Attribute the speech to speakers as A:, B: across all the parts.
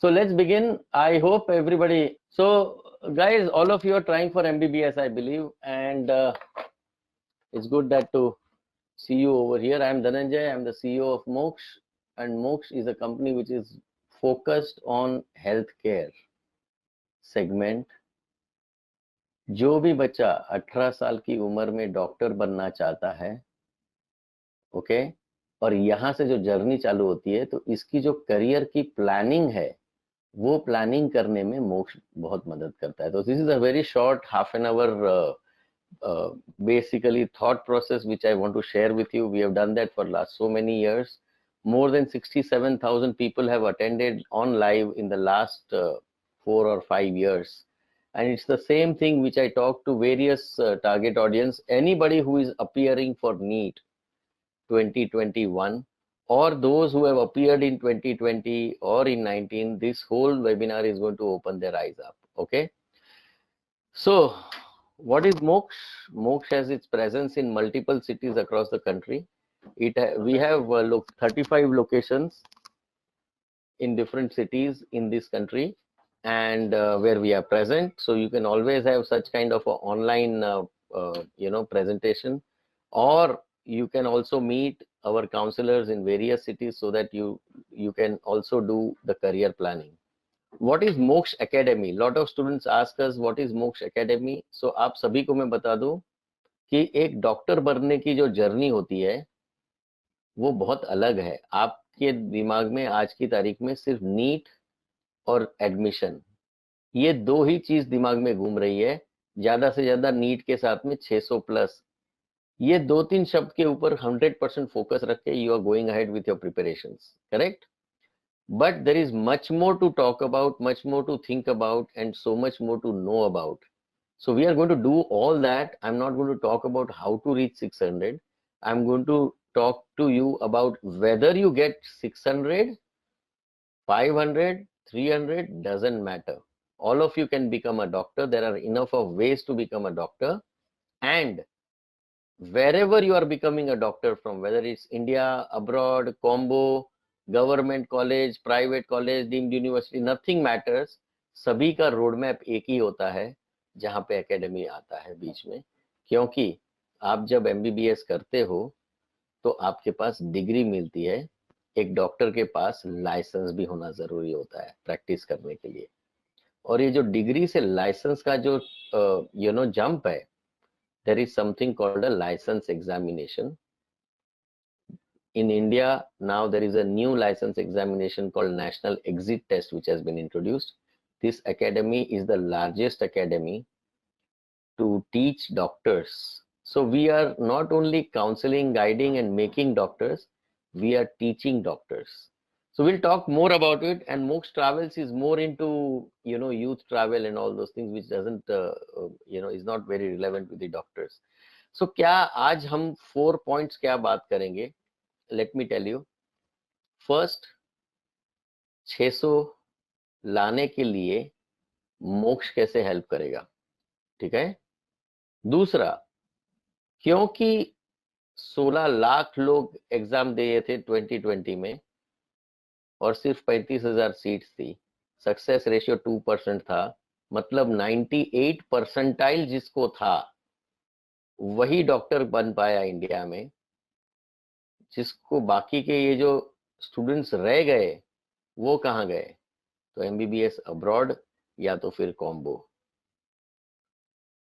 A: So let's begin. I hope everybody. So, guys, all of you are trying for MBBS, I believe, and it's good that to see you over here. I am Dhananjay. I'm the CEO of Moksh, and Moksh is a company which is focused on healthcare segment. जो भी बच्चा 18 साल की उम्र में doctor बनना चाहता है, ओके, और यहाँ से जो जर्नी चालू होती है, तो इसकी जो करियर की प्लानिंग है, वो प्लानिंग करने में मोक्ष बहुत मदद करता है. तो this is a very short half an hour basically thought process which I want to share with you. We have done that for last so many years. More than 67,000 people have attended on live in the last 4 or 5 years, and it's the same thing which I talk to various target audience. Anybody who is appearing for NEET 2021 or those who have appeared in 2020 or in 19, this whole webinar is going to open their eyes up. Okay, so what is Moksh? Moksh has its presence in multiple cities across the country. We have 35 locations in different cities in this country, and where we are present. So you can always have such kind of a online presentation, or you can also meet our counselors in various cities so that you can also do the career planning. What is Moksh Academy? Lot of students ask us what is Moksh Academy. So आप सभी को मैं बता दूं कि एक doctor बनने की जो जर्नी होती है वो बहुत अलग है. आपके दिमाग में आज की तारीख में सिर्फ नीट और एडमिशन, ये दो ही चीज दिमाग में घूम रही है. ज्यादा से ज्यादा नीट के साथ में 600 प्लस, ये दो तीन शब्द के ऊपर 100% फोकस रख के you are going ahead with your preparations, correct? But there is much more to talk about, much more to think about, and so much more to know about. So we are going to do all that. I'm not going to talk about how to reach 600. I'm going to talk to you about whether you get 600, 500, 300, doesn't matter. All of you can become a doctor. There are enough of ways to become a doctor. And wherever you are becoming a doctor from, whether it's India, abroad, combo, government college, private college, deemed university, nothing matters. सभी का road map एक ही होता है जहां पे academy आता है बीच में. क्योंकि आप जब एमबीबीएस करते हो तो आपके पास डिग्री मिलती है, एक डॉक्टर के पास लाइसेंस भी होना जरूरी होता है प्रैक्टिस करने के लिए. और ये जो डिग्री से लाइसेंस का जो जंप है, there is something called a license examination. In India, now there is a new license examination called National Exit Test, which has been introduced. This academy is the largest academy to teach doctors. So we are not only counseling, guiding, and making doctors, we are teaching doctors. So we'll talk more about it. And Moksh Travels is more into, youth travel and all those things, which doesn't, is not very relevant to the doctors. So क्या आज हम 4 points क्या बात करेंगे? Let me tell you. First, 600 लाने के लिए मोक्ष कैसे हेल्प करेगा, ठीक है? दूसरा, क्योंकि 16 लाख लोग एग्जाम दिए थे 2020 में और सिर्फ 35,000 सीट्स थी, सक्सेस रेशियो 2% था, मतलब 98 परसेंटाइल जिसको था वही डॉक्टर बन पाया इंडिया में. जिसको बाकी के ये जो स्टूडेंट्स रह गए वो कहाँ गए? तो एमबीबीएस अब्रॉड या तो फिर कॉम्बो,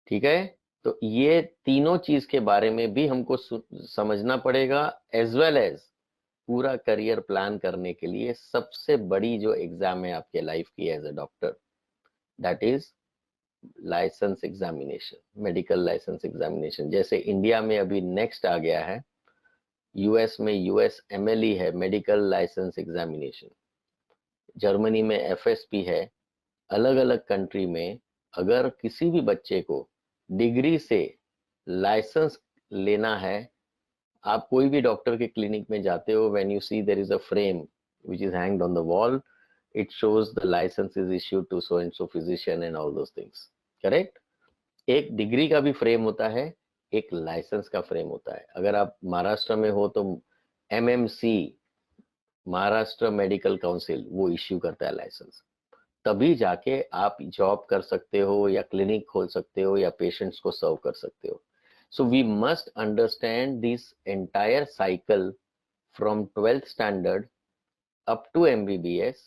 A: ठीक है? तो ये तीनों चीज के बारे में भी हमको समझना पड़ेगा, एज वेल एज पूरा करियर प्लान करने के लिए सबसे बड़ी जो एग्जाम है आपके लाइफ की as a doctor, that is license examination, medical license examination. जैसे इंडिया में अभी नेक्स्ट आ गया है, यूएस में यूएस एमएलई है, मेडिकल लाइसेंस एग्जामिनेशन. जर्मनी में एफएसपी है. अलग अलग कंट्री में अगर किसी भी बच्चे को डिग्री से लाइसेंस लेना है, आप कोई भी डॉक्टर के क्लिनिक में जाते हो, when you see there is a frame which is hanged on the wall, it shows the license is issued to so and so physician and all those things, correct? एक degree का भी frame होता है, एक licence का frame होता है. अगर आप महाराष्ट्र में हो तो एमएमसी, महाराष्ट्र मेडिकल काउंसिल वो इश्यू करता है लाइसेंस, तभी जाके आप जॉब कर सकते हो या क्लिनिक खोल सकते हो या पेशेंट्स को सर्व कर सकते हो. So we must understand this entire cycle from 12th standard up to MBBS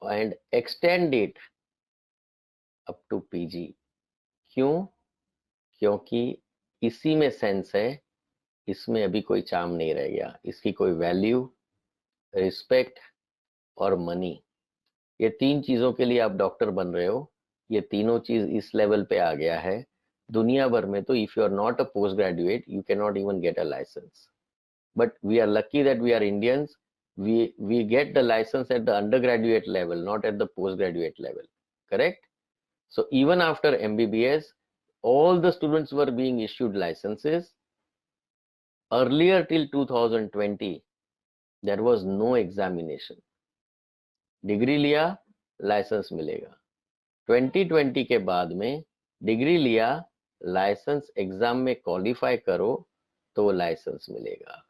A: and extend it up to PG. क्यों? क्योंकि इसी में सेंस है, इसमें अभी कोई चार्म नहीं रह गया, इसकी कोई वैल्यू, रिस्पेक्ट और मनी, ये तीन चीजों के लिए आप डॉक्टर बन रहे हो. ये तीनों चीज इस लेवल पे आ गया है. दुनिया भर में तो if you are not a post graduate you can not even get a license. But we are lucky that we are Indians. We get the license at the undergraduate level, not at the postgraduate level. Correct? So even after MBBS, all the students were being issued licenses. Earlier till 2020, there was no examination. Degree लिया, licence मिलेगा. 2020 के बाद में degree लिया, licence exam में qualify करो तो licence मिलेगा.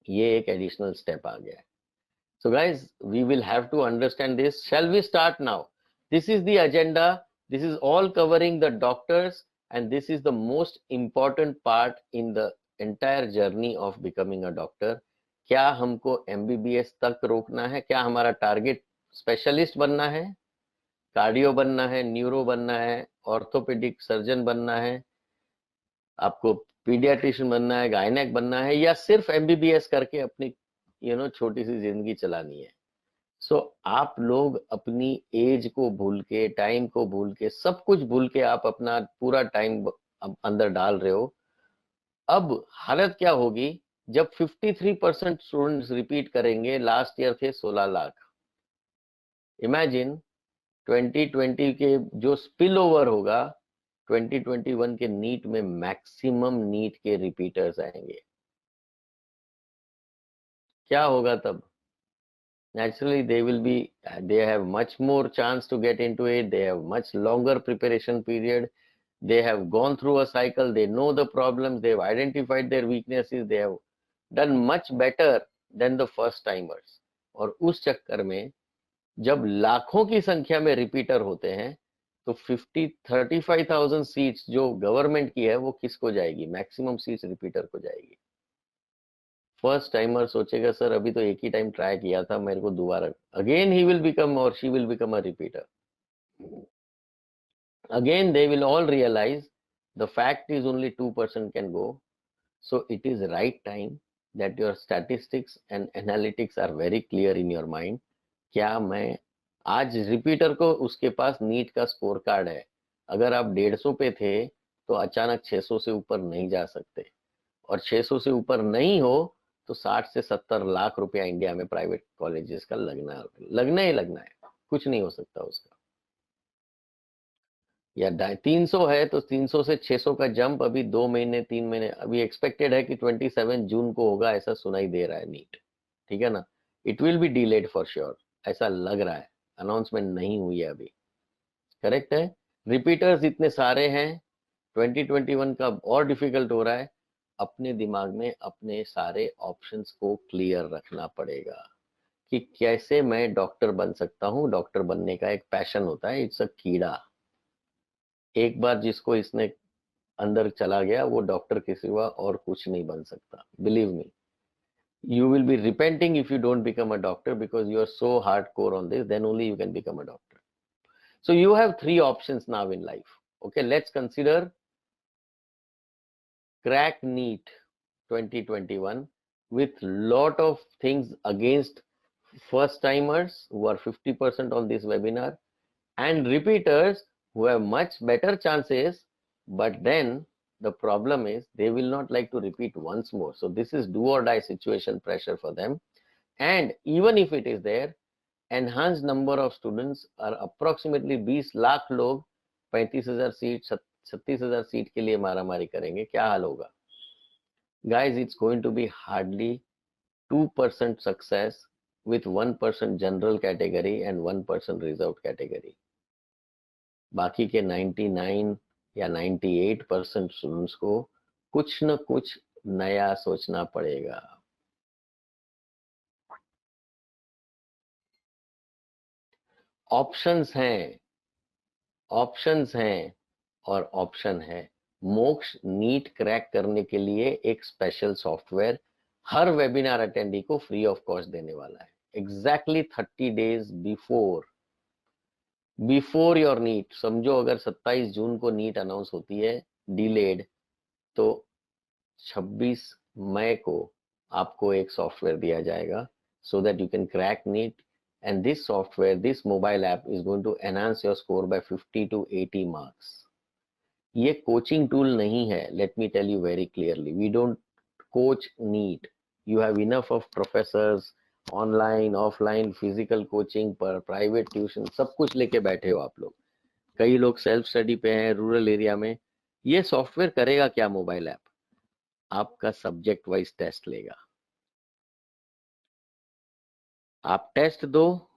A: ये एक एडिशनल स्टेप आ गया है. So guys, we will have to understand this. Shall we start now? This is the agenda. This is all covering the doctors and this is the most important part in the entire journey of becoming a doctor. क्या हमको MBBS तक रोकना है? क्या हमारा target specialist बनना है, cardio बनना है, न्यूरो बनना है, ऑर्थोपेडिक सर्जन बनना है, आपको पीडियाट्रिशियन बनना है, गायनेक बनना है, या सिर्फ MBBS करके अपनी छोटी सी जिंदगी चलानी है? सो आप लोग अपनी एज को भूल के, टाइम को भूल के, सब कुछ भूल के आप अपना पूरा टाइम अंदर डाल रहे हो. अब हालत क्या होगी जब 53% स्टूडेंट्स रिपीट करेंगे? लास्ट ईयर थे 16 लाख. इमेजिन 2020 के जो स्पिल ओवर होगा, 2021 के नीट में मैक्सिमम नीट के रिपीटर्स आएंगे. क्या होगा तब? Naturally they have much more chance to get into it. They have much longer preparation period. They have gone through a cycle. They know the problems. They have identified their weaknesses. They have done much better than the first timers. और उस चक्कर में जब लाखों की संख्या में repeater होते हैं तो 35,000 सीट्स जो गवर्नमेंट की है वो किसको जाएगी? मैक्सिमम सीट्स रिपीटर को जाएगी. फर्स्ट टाइमर सोचेगा सर अभी तो एक ही टाइम ट्राई किया था, मेरे को दोबारा, अगेन ही विल बिकम और she will become a repeater. Again they will all realise the fact is only 2% can go. So it is right time that your statistics and analytics are very clear in your mind. क्या मैं आज repeater को उसके पास NEET का score card है, अगर आप 150 पे थे तो अचानक 600 से ऊपर नहीं जा सकते, और 600 से ऊपर नहीं हो तो 60 से 70 लाख रुपया इंडिया में प्राइवेट कॉलेजेस का लगना ही लगना है. कुछ नहीं हो सकता उसका. या 300 है तो 300 से 600 का जंप अभी 2 महीने 3 महीने, अभी एक्सपेक्टेड है कि 27 जून को होगा, ऐसा सुनाई दे रहा है नीट. ठीक है ना? It will be delayed for sure, ऐसा लग रहा है. अनाउंसमेंट नहीं हुई है अभी. करेक्ट है. रिपीटर्स इतने सारे हैं, 2021 का और डिफिकल्ट हो रहा है. अपने दिमाग में अपने सारे ऑप्शंस को क्लियर रखना पड़ेगा कि कैसे मैं डॉक्टर बन सकता हूँ. डॉक्टर बनने का एक पैशन होता है, इट्स अ कीड़ा. एक बार जिसको इसने अंदर चला गया वो डॉक्टर के सिवा और कुछ नहीं बन सकता. Believe me, you will be repenting if you don't become a doctor because you are so hardcore on this. Then only you can become a doctor. So you have 3 options now in life. Okay, let's consider crack NEET 2021 with lot of things against first timers who are 50% on this webinar and repeaters who have much better chances, but then the problem is they will not like to repeat once more. So this is do or die situation pressure for them. And even if it is there, enhanced number of students are approximately 20 lakh लोग 35,000 seat 36,000 seat के लिए मारामारी करेंगे. क्या हाल होगा? Guys, it's going to be hardly 2% success with 1% general category and 1% reserved category. बाकी के 99 या 98% स्टूडेंट्स को कुछ न कुछ नया सोचना पड़ेगा. ऑप्शंस हैं, ऑप्शंस हैं और ऑप्शन है। मोक्ष नीट क्रैक करने के लिए एक स्पेशल सॉफ्टवेयर हर वेबिनार अटेंडी को फ्री ऑफ कॉस्ट देने वाला है, exactly 30 days before your NEET. समझो अगर 27 जून को नीट अनाउंस होती है डिलेड, तो 26 मई को आपको एक सॉफ्टवेयर दिया जाएगा so that you can crack NEET, and this software, this mobile app is going to enhance your score by 50 to 80 marks. ये कोचिंग टूल नहीं है, let me tell you very clearly, we don't coach NEET, you have enough of professors, online offline physical coaching पर private tuition सब कुछ लेके बैठे हो आप लोग। कई लोग सेल्फ स्टडी पे हैं रूरल एरिया में। ये सॉफ्टवेयर करेगा क्या? मोबाइल ऐप आपका सब्जेक्ट वाइज टेस्ट लेगा, आप टेस्ट दो,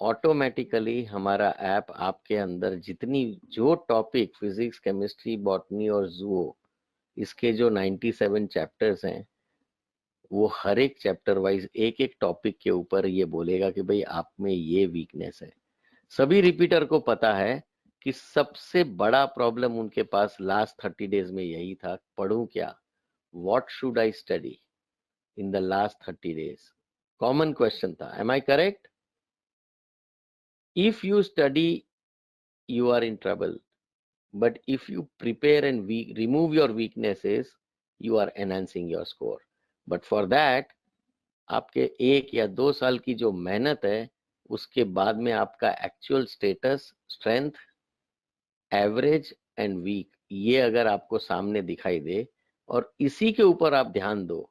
A: ऑटोमेटिकली हमारा ऐप आपके अंदर जितनी जो टॉपिक फिजिक्स केमिस्ट्री बॉटनी और जूओ, इसके जो 97 चैप्टर्स हैं, वो हर एक चैप्टर वाइज एक एक टॉपिक के ऊपर ये बोलेगा कि भाई आप में ये वीकनेस है। सभी रिपीटर को पता है कि सबसे बड़ा प्रॉब्लम उनके पास लास्ट 30 डेज में यही था, पढ़ूं क्या, what should I study in the last 30 days. Common question था, am I correct? If you study you are in trouble, but if you prepare and remove your weaknesses, you are enhancing your score. But for that आपके 1 या 2 साल की जो मेहनत है, उसके बाद में आपका actual status, strength, average and weak, ये अगर आपको सामने दिखाई दे और इसी के ऊपर आप ध्यान दो,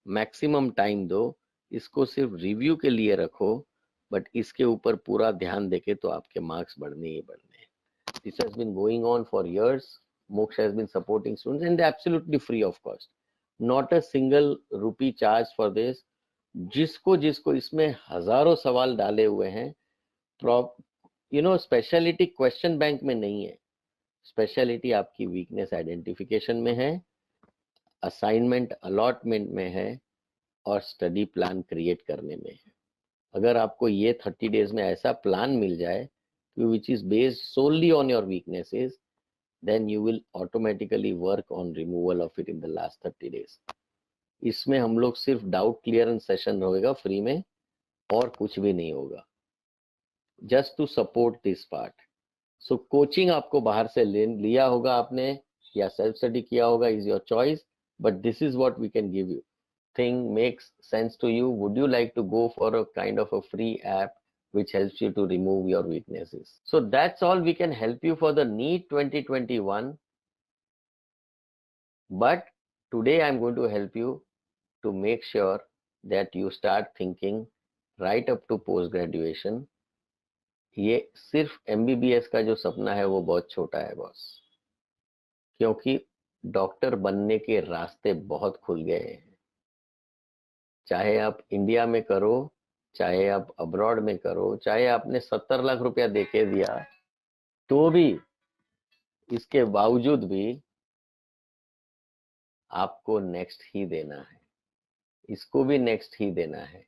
A: मैक्सिमम टाइम दो, इसको सिर्फ रिव्यू के लिए रखो, बट इसके ऊपर पूरा ध्यान देके तो आपके मार्क्स बढ़ने ही बढ़ने हैं। This has been going on for years. Moksha has been supporting students and they're absolutely free of cost. Not a single rupee charge for this. जिसको जिसको इसमें हजारों सवाल डाले हुए हैं, स्पेशलिटी क्वेश्चन बैंक में नहीं है, स्पेशलिटी आपकी वीकनेस आइडेंटिफिकेशन में है, असाइनमेंट अलॉटमेंट में है और स्टडी प्लान क्रिएट करने में है। अगर आपको ये 30 डेज में ऐसा प्लान मिल जाए which is based solely on your weaknesses, then you will automatically work on removal of it in the last 30 days. इसमें हम लोग सिर्फ डाउट क्लियरेंस सेशन होगा फ्री में और कुछ भी नहीं होगा, just to support this part. So coaching आपको बाहर से लिया होगा आपने या सेल्फ स्टडी किया होगा, is your choice, but this is what we can give you. Thing makes sense to you? Would you like to go for a kind of a free app which helps you to remove your weaknesses? So that's all we can help you for the NEET 2021. But today I'm going to help you to make sure that you start thinking right up to post graduation. ये सिर्फ MBBS का जो सपना है वो बहुत छोटा है बॉस, क्योंकि डॉक्टर बनने के रास्ते बहुत खुल गए हैं। चाहे आप इंडिया में करो, चाहे आप अब्रॉड में करो, चाहे आपने 70 लाख रुपया देके दिया, तो भी इसके बावजूद भी आपको नेक्स्ट ही देना है, इसको भी नेक्स्ट ही देना है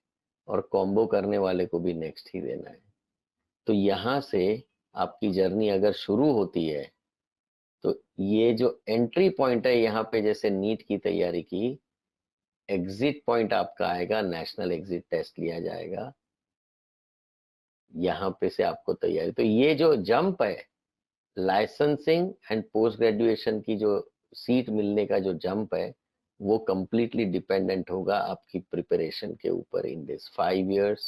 A: और कॉम्बो करने वाले को भी नेक्स्ट ही देना है। तो यहाँ से आपकी जर्नी अगर शुरू होती है, तो ये जो एंट्री पॉइंट है यहाँ पे, जैसे नीट की तैयारी की, एग्जिट पॉइंट आपका आएगा, नेशनल एग्जिट टेस्ट लिया जाएगा, यहाँ पे से आपको तैयारी। तो ये जो जंप है, लाइसेंसिंग एंड पोस्ट ग्रेजुएशन की जो सीट मिलने का जो जंप है, वो कंप्लीटली डिपेंडेंट होगा आपकी प्रिपरेशन के ऊपर in this 5 years,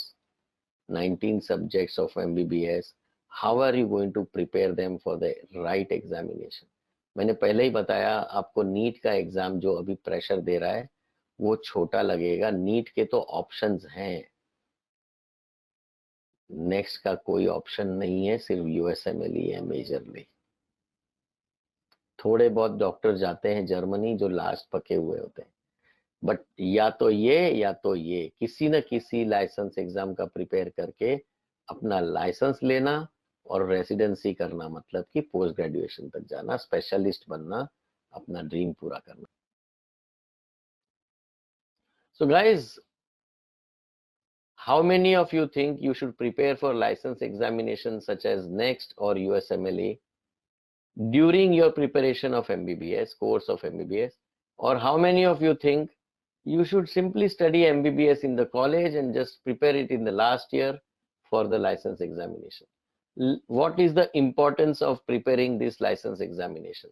A: 19 subjects of MBBS. How are you going to prepare them for the right examination? मैंने पहले ही बताया आपको, नीट का एग्जाम जो अभी प्रेशर दे रहा है वो छोटा लगेगा। नीट के तो ऑप्शंस हैं, नेक्स्ट का कोई ऑप्शन नहीं है, सिर्फ USMLE ही है मेजरली। थोड़े बहुत डॉक्टर जाते हैं जर्मनी जो लास्ट पके हुए होते हैं, बट या तो ये किसी न किसी लाइसेंस एग्जाम का प्रिपेयर करके अपना लाइसेंस लेना और रेसिडेंसी करना, मतलब कि पोस्ट ग्रेजुएशन तक जाना, स्पेशलिस्ट बनना, अपना ड्रीम पूरा करना। So guys, How many of you think you should prepare for license examinations such as NEXT or USMLE during your preparation of MBBS, course of MBBS? Or how many of you think you should simply study MBBS in the college and just prepare it in the last year for the license examination? What is the importance of preparing this license examination?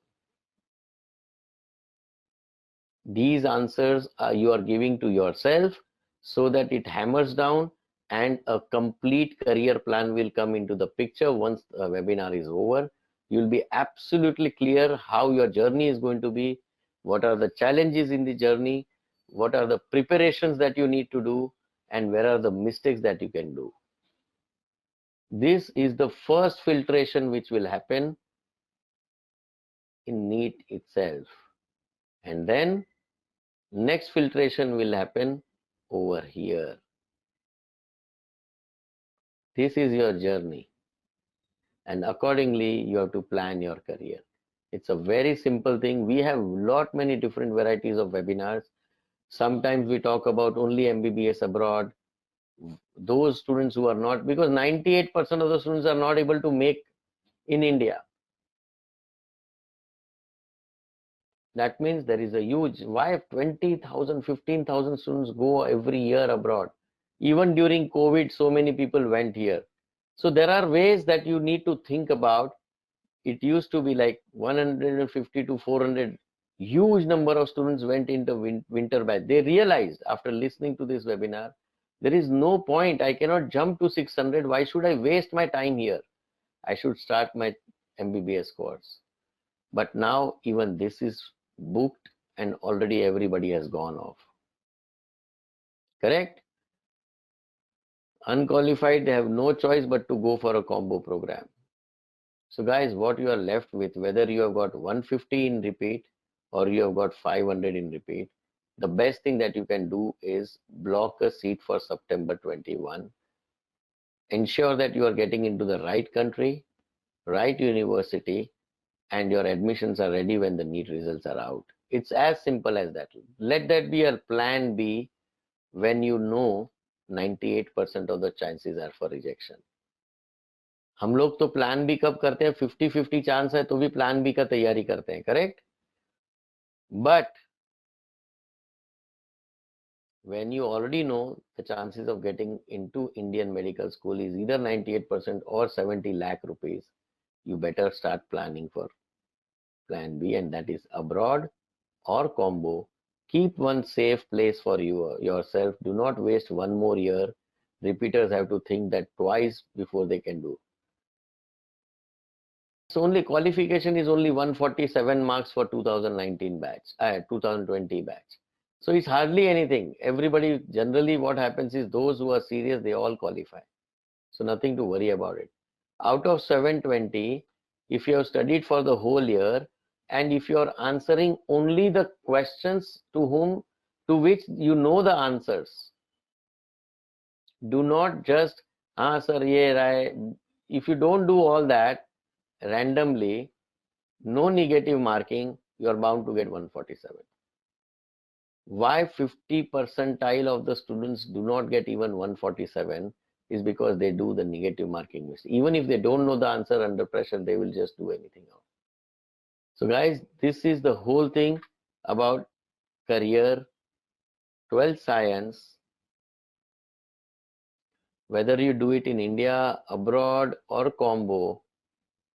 A: These answers you are giving to yourself so that it hammers down, and a complete career plan will come into the picture once the webinar is over. You'll be absolutely clear how your journey is going to be, what are the challenges in the journey, what are the preparations that you need to do, and where are the mistakes that you can do. This is the first filtration which will happen in NEET itself, and then next filtration will happen over here. This is your journey, and accordingly you have to plan your career. It's a very simple thing. We have lot many different varieties of webinars. Sometimes we talk about only MBBS abroad. Those students who are not, because 98% of the students are not able to make in India. That means there is a huge, why 20,000, 15,000 students go every year abroad. Even during COVID, so many people went here. So there are ways that you need to think about. It used to be like 150 to 400, huge number of students went into winter batch. They realized after listening to this webinar, there is no point. I cannot jump to 600. Why should I waste my time here? I should start my MBBS course. But now even this is booked and already everybody has gone off. Correct? Unqualified, they have no choice but to go for a combo program. So guys, what you are left with, whether you have got 150 in repeat or you have got 500 in repeat, the best thing that you can do is block a seat for September 21. Ensure that you are getting into the right country, right university, and your admissions are ready when the NEET results are out. It's as simple as that. Let that be a plan B when you know 98% of the chances are for rejection. हम लोग तो plan B कब करते हैं, 50-50 chance है तो भी plan B का तैयारी करते हैं, correct? But when you already know the chances of getting into Indian medical school is either 98% or 70 lakh rupees, you better start planning for plan B, and that is abroad or combo. Keep one safe place for yourself. Do not waste one more year. Repeaters have to think that twice before they can do. So only qualification is only 147 marks for 2019 batch, 2020 batch. So it's hardly anything. Everybody, generally what happens is those who are serious, they all qualify. So nothing to worry about it. Out of 720, if you have studied for the whole year, and if you are answering only the questions to which you know the answers, do not just, sir, ye right. If you don't do all that randomly, no negative marking, you are bound to get 147. Why 50 percentile of the students do not get even 147 is because they do the negative marking mistake. Even if they don't know the answer under pressure, they will just do anything else. So guys, this is the whole thing about career 12th science. Whether you do it in India, abroad, or combo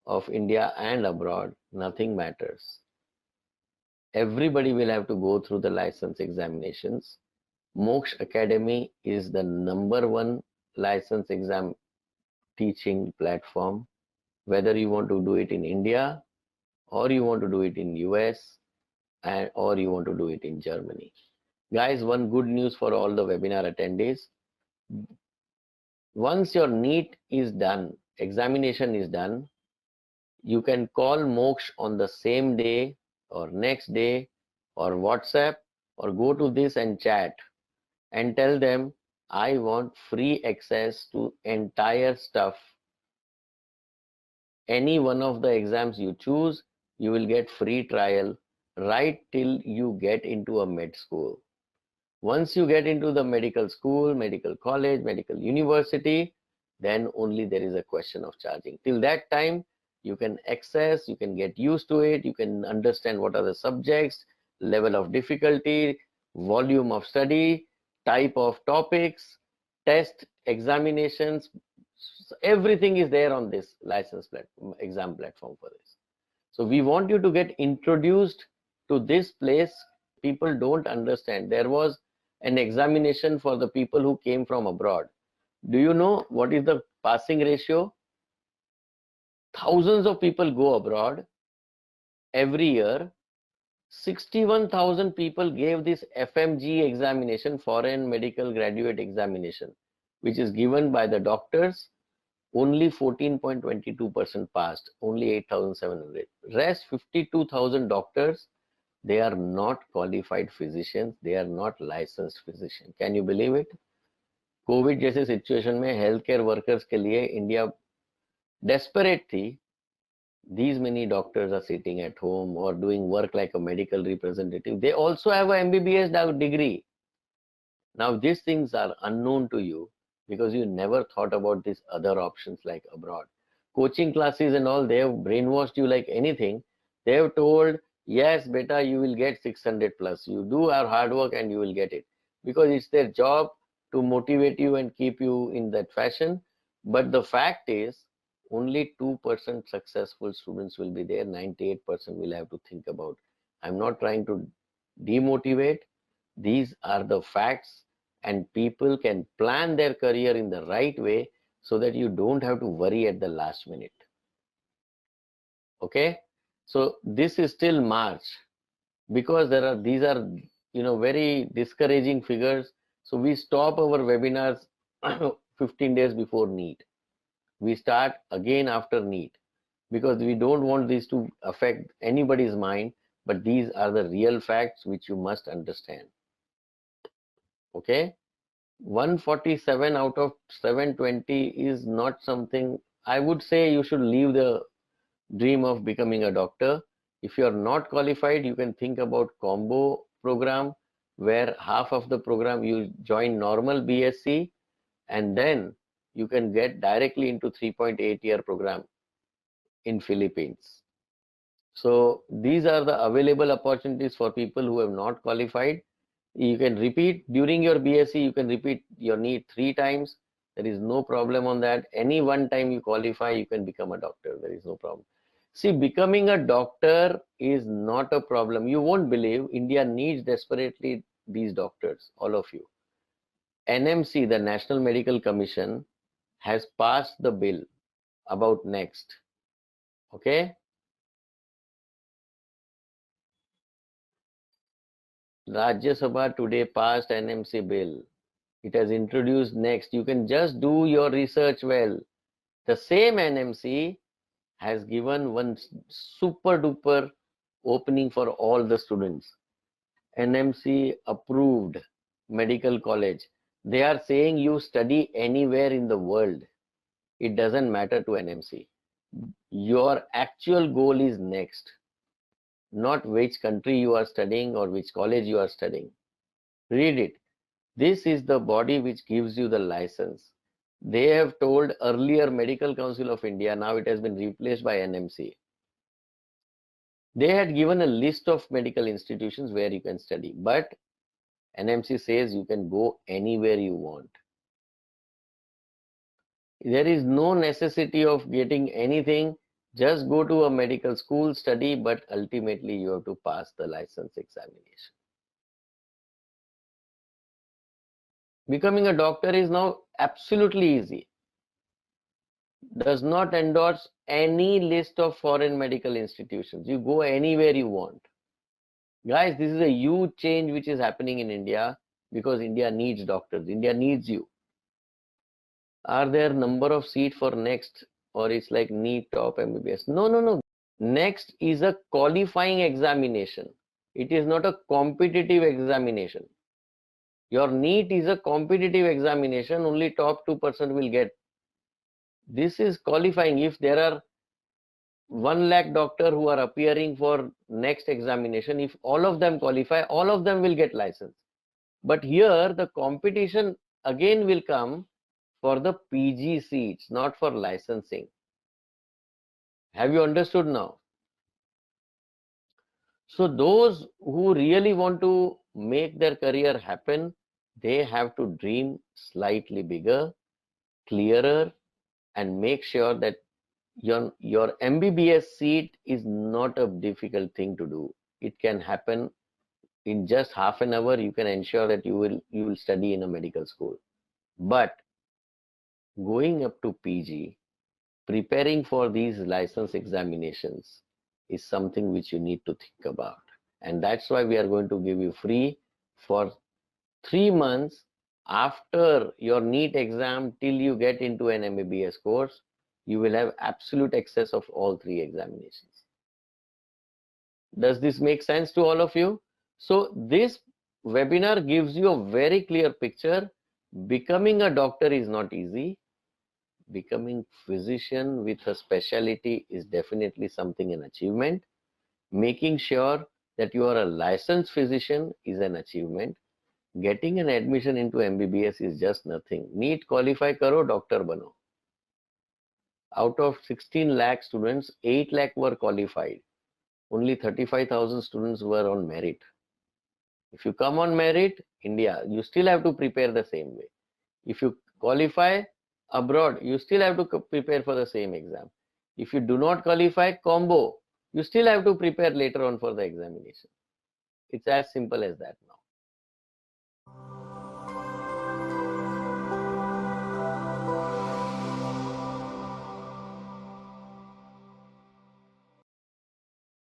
A: of India and abroad, nothing matters. Everybody will have to go through the license examinations. Moksha Academy is the #1 license exam teaching platform, whether you want to do it in India or you want to do it in US or you want to do it in Germany. Guys, one good news for all the webinar attendees. Once your NEET is done, examination is done, you can call Moksh on the same day or next day or WhatsApp or go to this and chat and tell them, I want free access to entire stuff. Any one of the exams you choose, you will get free trial right till you get into a med school. Once you get into the medical school, medical college, medical university, then only there is a question of charging. Till that time, you can access, you can get used to it, you can understand what are the subjects, level of difficulty, volume of study, type of topics, test, examinations, everything is there on this license platform, exam platform for this. So we want you to get introduced to this place. People don't understand. There was an examination for the people who came from abroad. Do you know what is the passing ratio? Thousands of people go abroad every year. 61,000 people gave this FMG examination, foreign medical graduate examination, which is given by the doctors. Only 14.22% passed, only 8,700. Rest 52,000 doctors, they are not qualified physicians, they are not licensed physicians. Can you believe it? Covid जैसे situation में health care workers के लिए India desperate थी. These many doctors are sitting at home or doing work like a medical representative. They also have a MBBS degree. Now these things are unknown to you because you never thought about these other options like abroad. Coaching classes and all, they have brainwashed you like anything. They have told, yes, beta, you will get 600 plus. You do our hard work and you will get it. Because it's their job to motivate you and keep you in that fashion. But the fact is, only 2% successful students will be there. 98% will have to think about. I'm not trying to demotivate. These are the facts, and people can plan their career in the right way so that you don't have to worry at the last minute. Okay, so this is still March, because these are very discouraging figures. So we stop our webinars 15 days before NEET. We start again after NEET because we don't want this to affect anybody's mind, but these are the real facts which you must understand. Okay, 147 out of 720 is not something. I would say you should leave the dream of becoming a doctor. If you are not qualified, you can think about combo program, where half of the program you join normal BSc and then you can get directly into 3.8-year program in Philippines. So these are the available opportunities for people who have not qualified. You can repeat during your BSc, you can repeat your NEET 3 times. There is no problem on that. Any one time you qualify, you can become a doctor. There is no problem. See, becoming a doctor is not a problem. You won't believe, India needs desperately these doctors, all of you. NMC, the National Medical Commission, has passed the bill about next. Okay? Rajya Sabha today passed NMC bill. It has introduced next. You can just do your research well. The same NMC has given one super duper opening for all the students. NMC approved medical college. They are saying you study anywhere in the world. It doesn't matter to NMC. Your actual goal is next, not which country you are studying or which college you are studying. Read it. This is the body which gives you the license. They have told earlier Medical Council of India, now it has been replaced by NMC. They had given a list of medical institutions where you can study, but NMC says you can go anywhere you want. There is no necessity of getting anything. Just go to a medical school, study, but ultimately you have to pass the license examination. Becoming a doctor is now absolutely easy. Does not endorse any list of foreign medical institutions. You go anywhere you want. Guys, this is a huge change which is happening in India because India needs doctors. India needs you. Are there number of seats for next, or it's like NEET top MBBS? No, no, no. Next is a qualifying examination. It is not a competitive examination. Your NEET is a competitive examination. Only top 2% will get. This is qualifying. If there are 1 lakh doctor who are appearing for next examination, if all of them qualify, all of them will get license. But here the competition again will come for the PG seats, not for licensing. Have you understood now? So those who really want to make their career happen, they have to dream slightly bigger, clearer, and make sure that your MBBS seat is not a difficult thing to do. It can happen in just half an hour. You can ensure that you will study in a medical school. But going up to PG, preparing for these license examinations is something which you need to think about. And that's why we are going to give you free for 3 months after your NEET exam till you get into an MBBS course. You will have absolute access of all three examinations. Does this make sense to all of you? So this webinar gives you a very clear picture. Becoming a doctor is not easy. Becoming physician with a specialty is definitely something an achievement. Making sure that you are a licensed physician is an achievement. Getting an admission into MBBS is just nothing. NEET qualify karo, doctor bano. Out of 16 lakh students, 8 lakh were qualified. Only 35,000 students were on merit. If you come on merit, India, you still have to prepare the same way. If you qualify abroad, you still have to prepare for the same exam. If you do not qualify combo, you still have to prepare later on for the examination. It's as simple as that now.